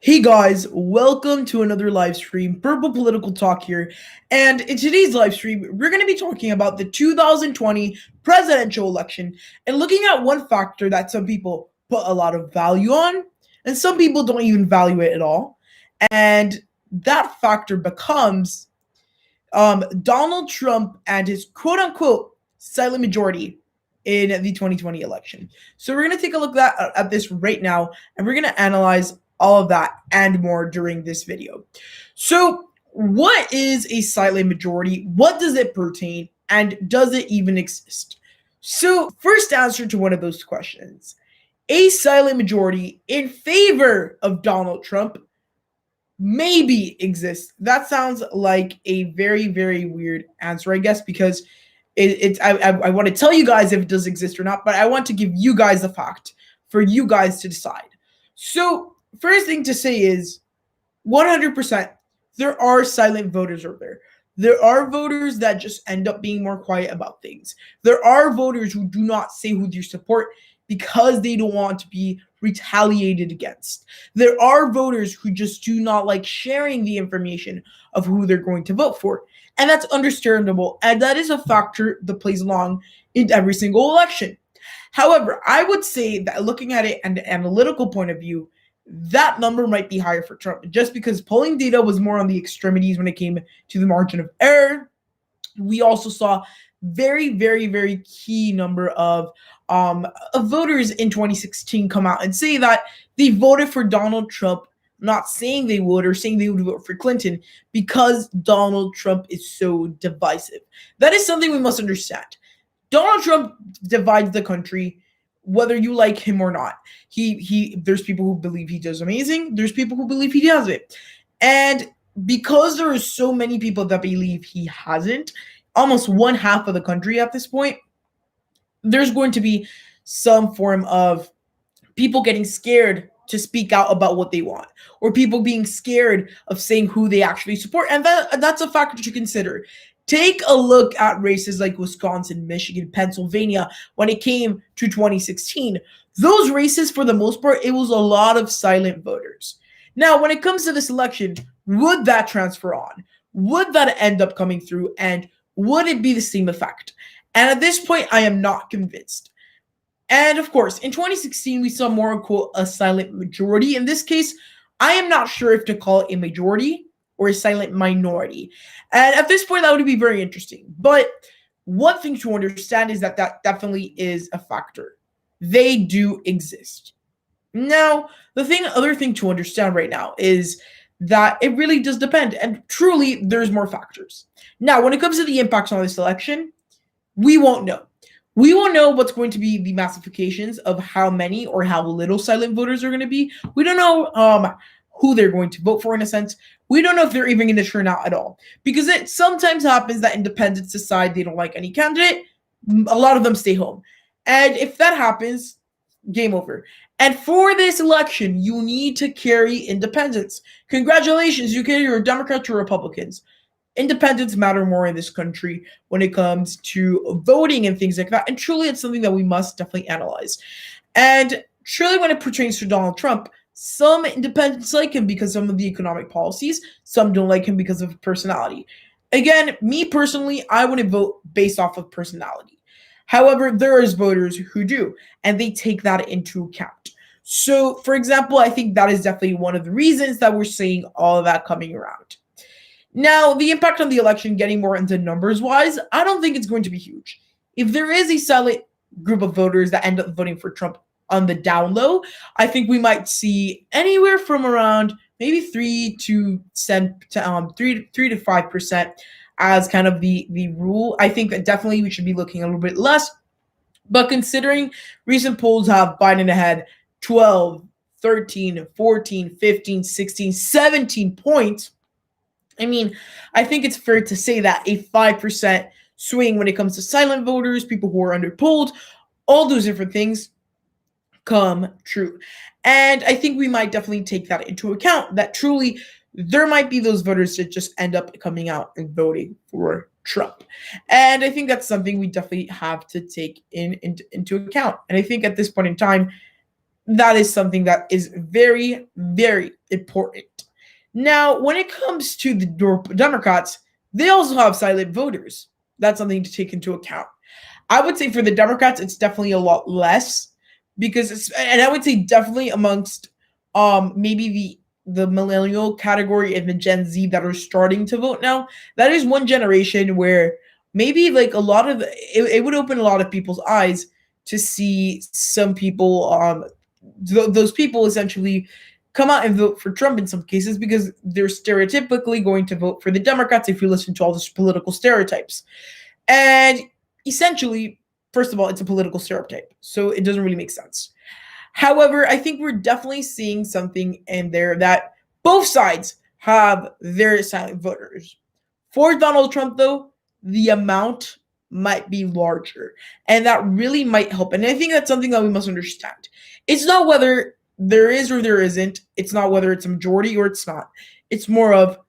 Hey guys, welcome to another live stream. Purple Political Talk here. And in today's live stream, we're going to be talking about the 2020 presidential election and looking at one factor that some people put a lot of value on and some people don't even value it at all. And that factor becomes Donald Trump and his quote unquote silent majority in the 2020 election. So we're going to take a look at this right now and we're going to analyze all of that and more during this video. So what is a silent majority? What does it pertain? And does it even exist? So first answer to one of those questions. A silent majority in favor of Donald Trump maybe exists. That sounds like a very, very weird answer, I guess, because I want to tell you guys if it does exist or not, but I want to give you guys the fact for you guys to decide. So first thing to say is 100% there are silent voters out there. There are voters that just end up being more quiet about things. There are voters who do not say who they support because they don't want to be retaliated against. There are voters who just do not like sharing the information of who they're going to vote for. And that's understandable. And that is a factor that plays along in every single election. However, I would say that looking at it and an analytical point of view, that number might be higher for Trump just because polling data was more on the extremities when it came to the margin of error. We also saw very, very, very key number of voters in 2016 come out and say that they voted for Donald Trump, not saying they would or saying they would vote for Clinton because Donald Trump is so divisive. That is something we must understand. Donald Trump divides the country, whether you like him or not. There's people who believe he does amazing. There's people who believe he doesn't. And because there are so many people that believe he hasn't, almost one half of the country at this point, there's going to be some form of people getting scared to speak out about what they want, or people being scared of saying who they actually support. And that's a factor to consider. Take a look at races like Wisconsin, Michigan, Pennsylvania when it came to 2016. Those races, for the most part, it was a lot of silent voters. Now, when it comes to this election, would that transfer on? Would that end up coming through? And would it be the same effect? And at this point, I am not convinced. And of course, in 2016, we saw more, quote, a silent majority. In this case, I am not sure if to call it a majority or a silent minority. And at this point, that would be very interesting. But one thing to understand is that definitely is a factor. They do exist. Now, other thing to understand right now is that it really does depend. And truly, there's more factors. Now, when it comes to the impacts on this election, we won't know. We won't know what's going to be the massifications of how many or how little silent voters are going to be. We don't know who they're going to vote for in a sense. We don't know if they're even going to turn out at all. Because it sometimes happens that independents decide they don't like any candidate. A lot of them stay home. And if that happens, game over. And for this election, you need to carry independents. Congratulations, you carry your Democrats or Republicans. Independents matter more in this country when it comes to voting and things like that. And truly, it's something that we must definitely analyze. And truly, when it pertains to Donald Trump, some independents like him because of some of the economic policies. Some don't like him because of personality. Again, me personally, I wouldn't vote based off of personality. However, there is voters who do, and they take that into account. So, for example, I think that is definitely one of the reasons that we're seeing all of that coming around. Now, the impact on the election, getting more into numbers-wise, I don't think it's going to be huge. If there is a silent group of voters that end up voting for Trump on the down low, I think we might see anywhere from around maybe 3 to 5% as kind of the rule. I think that definitely we should be looking a little bit less. But considering recent polls have Biden ahead 12, 13, 14, 15, 16, 17 points, I mean, I think it's fair to say that a 5% swing when it comes to silent voters, people who are underpolled, all those different things come true. And I think we might definitely take that into account, that truly there might be those voters that just end up coming out and voting for Trump. And I think that's something we definitely have to take into account. And I think at this point in time, that is something that is very, very important. Now, when it comes to the Democrats, they also have silent voters. That's something to take into account. I would say for the Democrats, it's definitely a lot less because and I would say definitely amongst maybe the millennial category and the Gen Z that are starting to vote now. That is one generation where maybe like a lot of it would open a lot of people's eyes to see some people those people essentially come out and vote for Trump in some cases because they're stereotypically going to vote for the Democrats if you listen to all these political stereotypes. And essentially, first of all, it's a political stereotype, so it doesn't really make sense. However, I think we're definitely seeing something in there that both sides have their silent voters. For Donald Trump, though, the amount might be larger, and that really might help. And I think that's something that we must understand. It's not whether there is or there isn't. It's not whether it's a majority or it's not. It's more of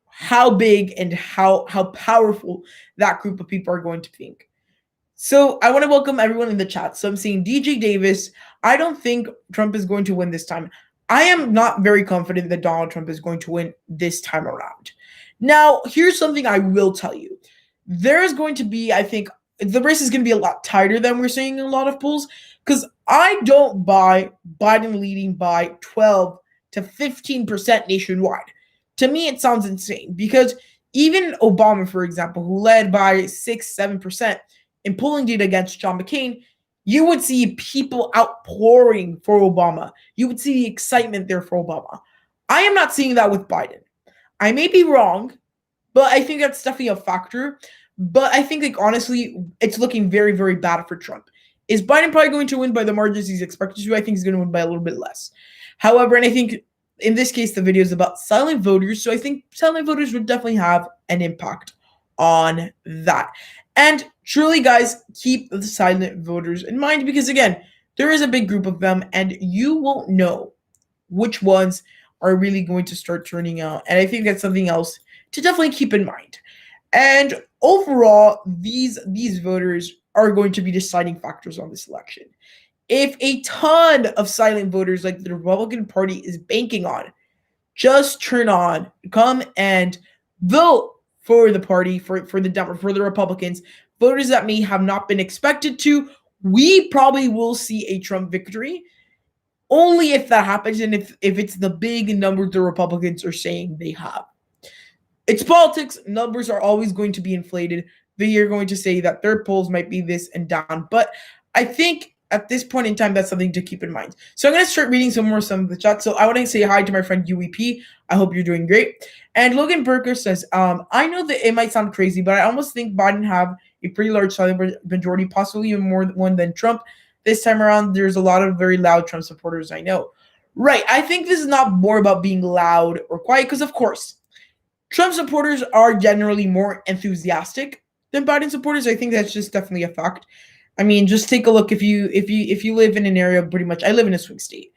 how big and how powerful that group of people are going to think. So I want to welcome everyone in the chat. So I'm seeing DJ Davis. I don't think Trump is going to win this time. I am not very confident that Donald Trump is going to win this time around. Now, here's something I will tell you. There is going to be, I think, the race is going to be a lot tighter than we're seeing in a lot of polls because I don't buy Biden leading by 12 to 15% nationwide. To me, it sounds insane because even Obama, for example, who led by 6-7% in polling data against John McCain, you would see people outpouring for Obama. You would see the excitement there for Obama. I am not seeing that with Biden. I may be wrong, but I think that's definitely a factor. But I think, like, honestly, it's looking very, very bad for Trump. Is Biden probably going to win by the margins he's expected to? I think he's going to win by a little bit less. However, and I think in this case, the video is about silent voters. So I think silent voters would definitely have an impact on that. And truly, guys, keep the silent voters in mind because, again, there is a big group of them and you won't know which ones are really going to start turning out. And I think that's something else to definitely keep in mind. And overall, these voters are going to be deciding factors on this election. If a ton of silent voters like the Republican Party is banking on, just come and vote for the party, for the Republicans, voters that may have not been expected to. We probably will see a Trump victory, only if that happens and if it's the big number the Republicans are saying they have. It's politics. Numbers are always going to be inflated. They are going to say that their polls might be this and down. But I think at this point in time, that's something to keep in mind. So I'm going to start reading some of the chat. So I want to say hi to my friend UEP. I hope you're doing great. And Logan Burker says, I know that it might sound crazy, but I almost think Biden have a pretty large silent majority, possibly even more one than Trump. This time around, there's a lot of very loud Trump supporters I know. Right. I think this is not more about being loud or quiet because, of course, Trump supporters are generally more enthusiastic than Biden supporters. I think that's just definitely a fact. I mean, just take a look if you live in an area, pretty much. I live in a swing state,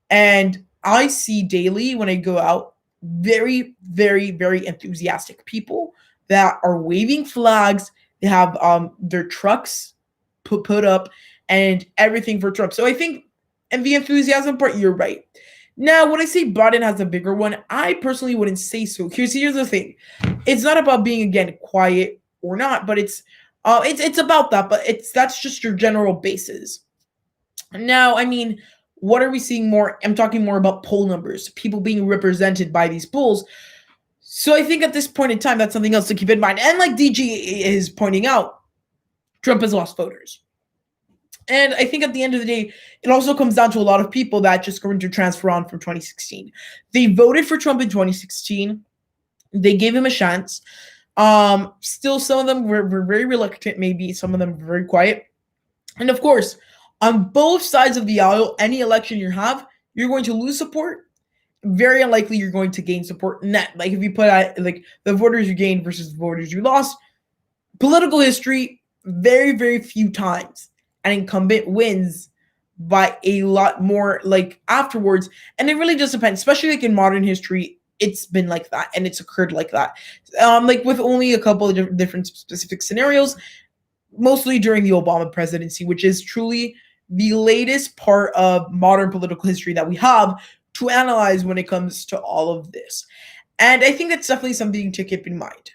and I see daily when I go out very, very, very enthusiastic people that are waving flags. They have their trucks put up and everything for Trump. So I think, and the enthusiasm part, you're right. Now, when I say Biden has a bigger one, I personally wouldn't say so. Here's the thing. It's not about being, again, quiet or not, but it's about that, but that's just your general basis. Now, I mean, what are we seeing more? I'm talking more about poll numbers, people being represented by these polls. So I think at this point in time, that's something else to keep in mind. And like DG is pointing out, Trump has lost voters. And I think at the end of the day, it also comes down to a lot of people that just going to transfer on from 2016. They voted for Trump in 2016. They gave him a chance. Still, some of them were very reluctant. Maybe some of them were very quiet. And of course, on both sides of the aisle, any election you have, you're going to lose support. Very unlikely you're going to gain support net. Like if you put out like the voters you gained versus the voters you lost, political history, very, very few times an incumbent wins by a lot more like afterwards. And it really just depends, especially like in modern history, it's been like that and it's occurred like that. Like with only a couple of different specific scenarios, mostly during the Obama presidency, which is truly the latest part of modern political history that we have to analyze when it comes to all of this. And I think that's definitely something to keep in mind.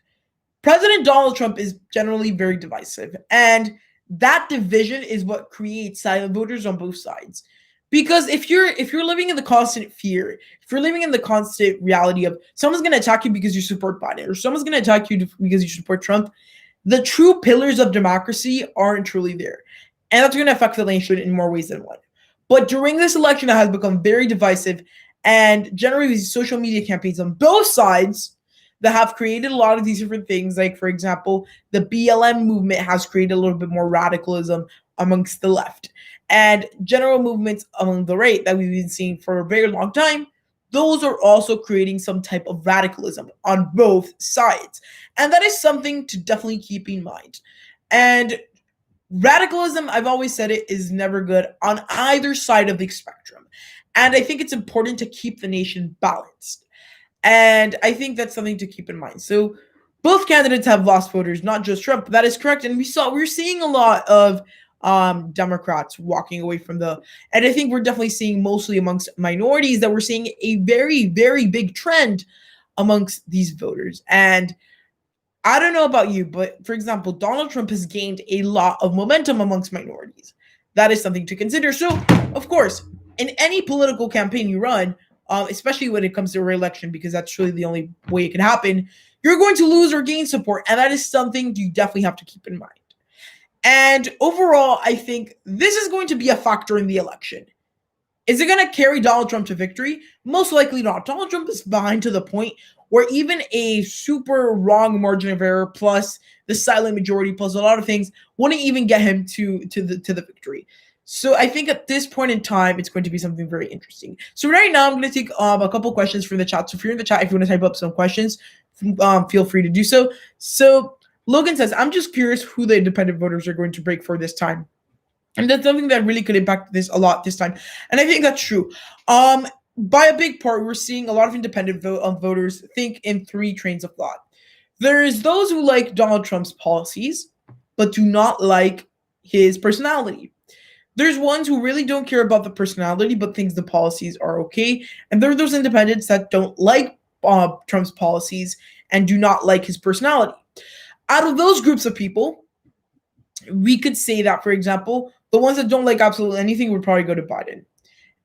President Donald Trump is generally very divisive, and that division is what creates silent voters on both sides. Because if you're living in the constant fear, if you're living in the constant reality of someone's going to attack you because you support Biden, or someone's going to attack you because you support Trump, the true pillars of democracy aren't truly there. And that's going to affect the nation in more ways than one. But during this election, it has become very divisive, and generally these social media campaigns on both sides that have created a lot of these different things. Like, for example, the BLM movement has created a little bit more radicalism amongst the left. And general movements among the right that we've been seeing for a very long time, those are also creating some type of radicalism on both sides. And that is something to definitely keep in mind. And radicalism, I've always said it, is never good on either side of the spectrum. And I think it's important to keep the nation balanced. And I think that's something to keep in mind. So both candidates have lost voters, not just Trump. That is correct. And we're seeing a lot of Democrats walking away from and I think we're definitely seeing mostly amongst minorities that we're seeing a very, very big trend amongst these voters. And I don't know about you, but for example, Donald Trump has gained a lot of momentum amongst minorities. That is something to consider. So, of course, in any political campaign you run, especially when it comes to re-election, because that's really the only way it can happen, you're going to lose or gain support. And that is something you definitely have to keep in mind. And overall, I think this is going to be a factor in the election. Is it going to carry Donald Trump to victory? Most likely not. Donald Trump is behind to the point where even a super wrong margin of error plus the silent majority plus a lot of things wouldn't even get him to the victory. So I think at this point in time, it's going to be something very interesting. So right now, I'm going to take a couple questions from the chat. So if you're in the chat, if you want to type up some questions, feel free to do so. So Logan says, I'm just curious who the independent voters are going to break for this time. And that's something that really could impact this a lot this time. And I think that's true. By a big part, we're seeing a lot of independent voters think in three trains of thought. There's those who like Donald Trump's policies, but do not like his personality. There's ones who really don't care about the personality, but thinks the policies are okay. And there are those independents that don't like Trump's policies and do not like his personality. Out of those groups of people, we could say that, for example, the ones that don't like absolutely anything would probably go to Biden.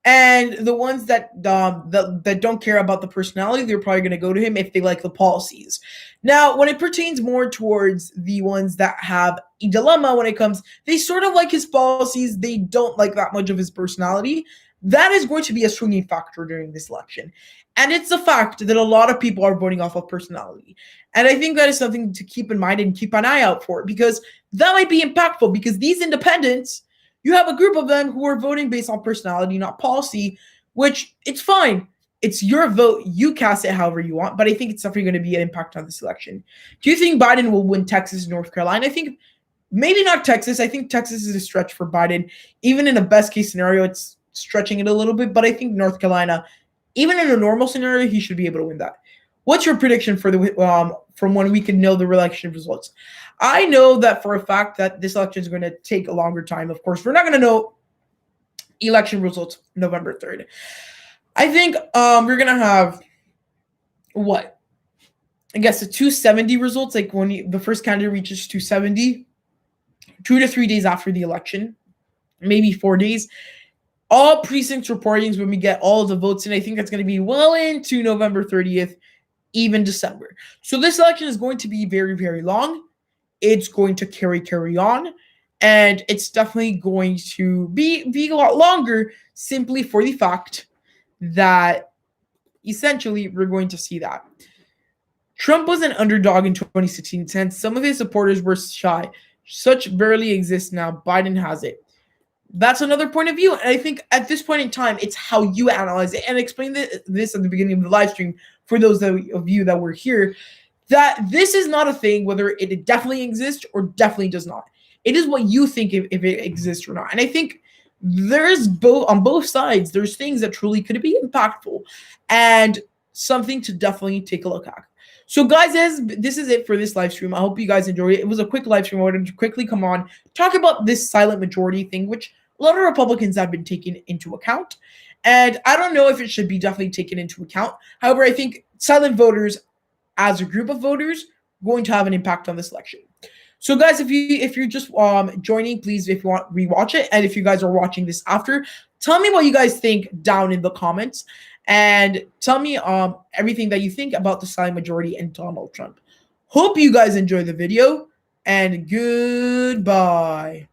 And the ones that don't care about the personality, they're probably going to go to him if they like the policies. Now, when it pertains more towards the ones that have a dilemma when it comes, they sort of like his policies, they don't like that much of his personality. That is going to be a swinging factor during this election. And it's a fact that a lot of people are voting off of personality. And I think that is something to keep in mind and keep an eye out for, because that might be impactful, because these independents, you have a group of them who are voting based on personality, not policy, which it's fine. It's your vote. You cast it however you want. But I think it's definitely going to be an impact on this election. Do you think Biden will win Texas and North Carolina? I think maybe not Texas. I think Texas is a stretch for Biden. Even in a best case scenario, it's stretching it a little bit. But I think North Carolina, even in a normal scenario, he should be able to win that. What's your prediction for from when we can know the election results? I know that for a fact that this election is going to take a longer time. Of course, we're not going to know election results November 3rd. I think we're going to have what? I guess the 270 results, like when the first candidate reaches 270, 2 to 3 days after the election, maybe 4 days. All precincts reportings when we get all of the votes in. I think that's going to be well into November 30th, even December. So this election is going to be very, very long. It's going to carry on. And it's definitely going to be a lot longer, simply for the fact that essentially we're going to see that. Trump was an underdog in 2016 since some of his supporters were shy. Such barely exists now. Biden has it. That's another point of view. And I think at this point in time, it's how you analyze it. And explain this at the beginning of the live stream for those of you that were here, that this is not a thing whether it definitely exists or definitely does not. It is what you think if it exists or not. And I think there's on both sides, there's things that truly could be impactful and something to definitely take a look at. So guys, this is it for this live stream. I hope you guys enjoyed it. It was a quick live stream. I wanted to quickly come on, talk about this silent majority thing, which a lot of Republicans have been taking into account. And I don't know if it should be definitely taken into account. However, I think silent voters as a group of voters going to have an impact on this election. So guys, if you're just joining, please, if you want, rewatch it. And if you guys are watching this after, tell me what you guys think down in the comments, and tell me everything that you think about the silent majority and Donald Trump. Hope you guys enjoy the video, and goodbye.